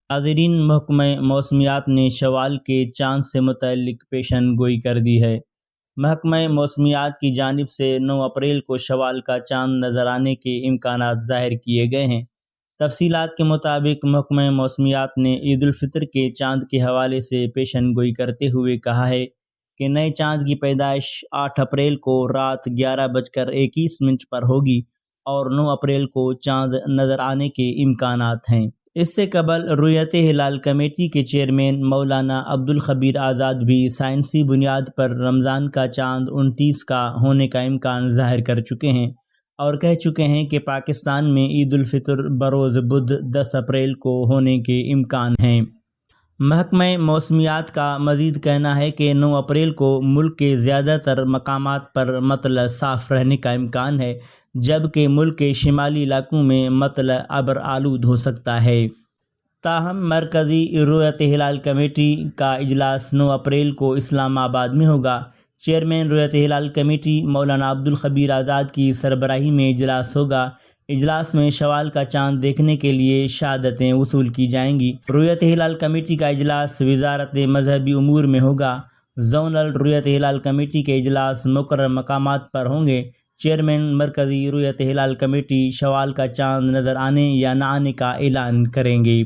حاضرین، محکمہ موسمیات نے شوال کے چاند سے متعلق پیشن گوئی کر دی ہے۔ محکمہ موسمیات کی جانب سے 9 اپریل کو شوال کا چاند نظر آنے کے امکانات ظاہر کیے گئے ہیں۔ تفصیلات کے مطابق محکمہ موسمیات نے عید الفطر کے چاند کے حوالے سے پیشن گوئی کرتے ہوئے کہا ہے کہ نئے چاند کی پیدائش 8 اپریل کو رات 11:21 پر ہوگی اور 9 اپریل کو چاند نظر آنے کے امکانات ہیں۔ اس سے قبل رؤیت ہلال کمیٹی کے چیئرمین مولانا عبدالخبیر آزاد بھی سائنسی بنیاد پر رمضان کا چاند 29 کا ہونے کا امکان ظاہر کر چکے ہیں اور کہہ چکے ہیں کہ پاکستان میں عید الفطر بروز بدھ 10 اپریل کو ہونے کے امکان ہیں۔ محکمہ موسمیات کا مزید کہنا ہے کہ 9 اپریل کو ملک کے زیادہ تر مقامات پر مطلع صاف رہنے کا امکان ہے، جبکہ ملک کے شمالی علاقوں میں مطلع ابر آلود ہو سکتا ہے۔ تاہم مرکزی رؤیت ہلال کمیٹی کا اجلاس 9 اپریل کو اسلام آباد میں ہوگا۔ چیئرمین رؤیت ہلال کمیٹی مولانا عبدالخبیر آزاد کی سربراہی میں اجلاس ہوگا۔ اجلاس میں شوال کا چاند دیکھنے کے لیے شہادتیں وصول کی جائیں گی۔ رؤیت ہلال کمیٹی کا اجلاس وزارت مذہبی امور میں ہوگا۔ زونل رؤیت ہلال کمیٹی کے اجلاس مقررہ مقامات پر ہوں گے۔ چیئرمین مرکزی رؤیت ہلال کمیٹی شوال کا چاند نظر آنے یا نہ آنے کا اعلان کریں گے۔